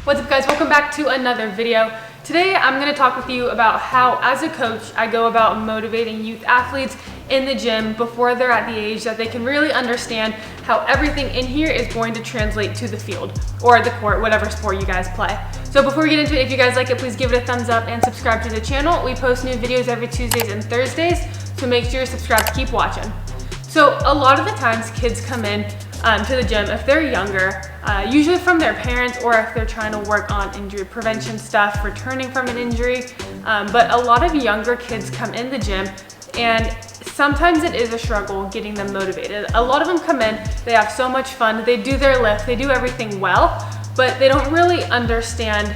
What's up guys, welcome back to another video. Today I'm going to talk with you about how as a coach I go about motivating youth athletes in the gym before they're at the age that they can really understand how everything in here is going to translate to the field or the court, whatever sport you guys play. So before we get into it, if you guys like it, please give it a thumbs up and subscribe to the channel. We post new videos every Tuesdays and Thursdays, so make sure you're subscribed to keep watching. So a lot of the times kids come in to the gym if they're younger, usually from their parents or if they're trying to work on injury prevention stuff, returning from an injury. But a lot of younger kids come in the gym and sometimes it is a struggle getting them motivated. A lot of them come in, they have so much fun, they do their lift, they do everything well, but they don't really understand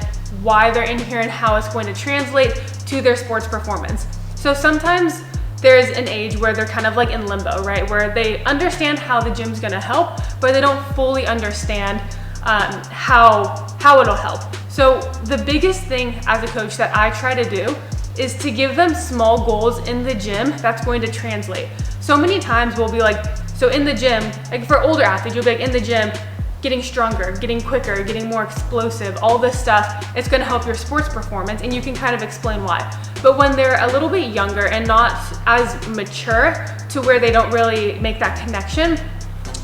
why they're in here and how it's going to translate to their sports performance. So sometimes there's an age where they're kind of like in limbo, right? Where they understand how the gym's gonna help, but they don't fully understand how it'll help. So the biggest thing as a coach that I try to do is to give them small goals in the gym that's going to translate. So many times we'll be like, so in the gym, like for older athletes, you'll be like in the gym, getting stronger, getting quicker, getting more explosive, all this stuff, it's gonna help your sports performance, and you can kind of explain why. But when they're a little bit younger and not as mature to where they don't really make that connection,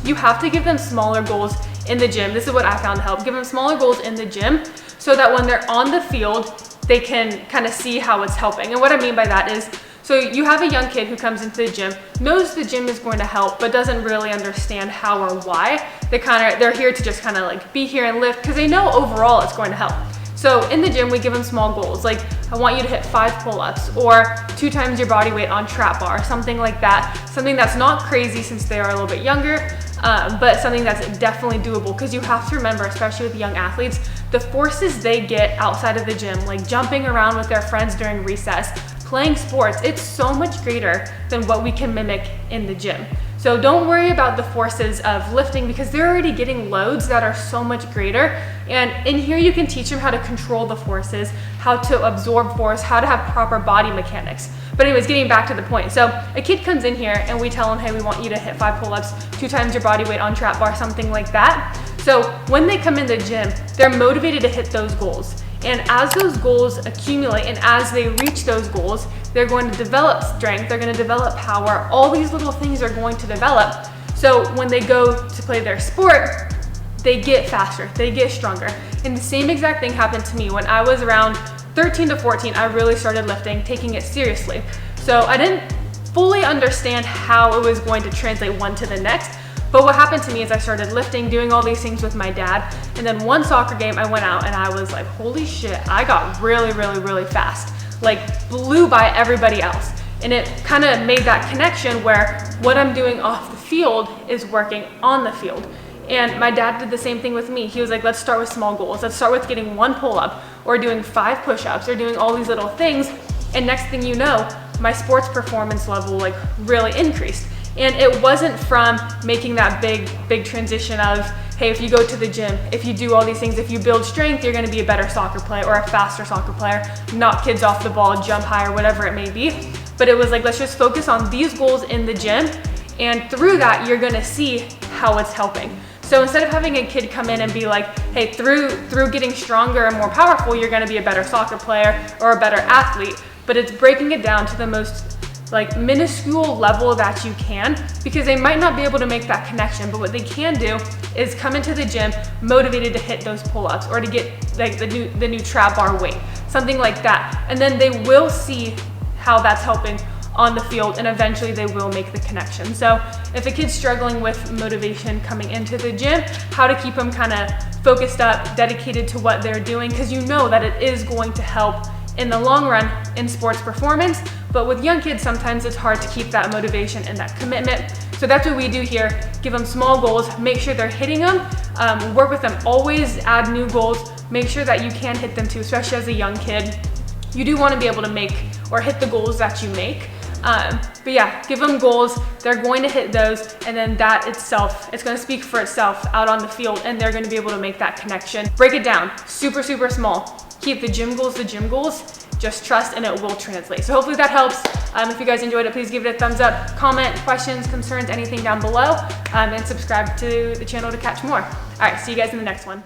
you have to give them smaller goals in the gym. This is what I found to help. Give them smaller goals in the gym so that when they're on the field, they can kind of see how it's helping. And what I mean by that is, so you have a young kid who comes into the gym, knows the gym is going to help, but doesn't really understand how or why. They're here to just kind of like be here and lift because they know overall it's going to help. So in the gym, we give them small goals. Like, I want you to hit 5 pull-ups or 2 times your body weight on trap bar, something like that. Something that's not crazy since they are a little bit younger, but something that's definitely doable, because you have to remember, especially with young athletes, the forces they get outside of the gym, like jumping around with their friends during recess, playing sports, it's so much greater than what we can mimic in the gym. So don't worry about the forces of lifting because they're already getting loads that are so much greater. And in here you can teach them how to control the forces, how to absorb force, how to have proper body mechanics. But anyways, getting back to the point. So a kid comes in here and we tell them, hey, we want you to hit 5 pull-ups, 2 times your body weight on trap bar, something like that. So when they come in the gym, they're motivated to hit those goals. And as those goals accumulate and as they reach those goals, they're going to develop strength, they're going to develop power, all these little things are going to develop. So when they go to play their sport, they get faster, they get stronger. And the same exact thing happened to me when I was around 13 to 14, I really started lifting, taking it seriously. So I didn't fully understand how it was going to translate one to the next. But what happened to me is I started lifting, doing all these things with my dad. And then one soccer game I went out and I was like, holy shit, I got really, really, really fast. Like blew by everybody else. And it kind of made that connection where what I'm doing off the field is working on the field. And my dad did the same thing with me. He was like, let's start with small goals. Let's start with getting 1 pull-up or doing 5 push-ups or doing all these little things. And next thing you know, my sports performance level like really increased. And it wasn't from making that big transition of, hey, if you go to the gym, if you do all these things, if you build strength, you're gonna be a better soccer player or a faster soccer player, knock kids off the ball, jump higher, whatever it may be. But it was like, let's just focus on these goals in the gym. And through that, you're gonna see how it's helping. So instead of having a kid come in and be like, hey, through getting stronger and more powerful, you're gonna be a better soccer player or a better athlete, but it's breaking it down to the most like minuscule level that you can, because they might not be able to make that connection, but what they can do is come into the gym motivated to hit those pull-ups or to get like the new trap bar weight, something like that. And then they will see how that's helping on the field and eventually they will make the connection. So if a kid's struggling with motivation coming into the gym, how to keep them kind of focused up, dedicated to what they're doing, because you know that it is going to help in the long run in sports performance. But with young kids, sometimes it's hard to keep that motivation and that commitment. So that's what we do here. Give them small goals, make sure they're hitting them, work with them, always add new goals, make sure that you can hit them too, especially as a young kid. You do want to be able to make or hit the goals that you make. But yeah, give them goals, they're going to hit those, and then that itself, it's going to speak for itself out on the field, and they're going to be able to make that connection. Break it down, super small. Keep the gym goals, just trust and it will translate. So hopefully that helps. If you guys enjoyed it, please give it a thumbs up, comment, questions, concerns, anything down below, and subscribe to the channel to catch more. All right, see you guys in the next one.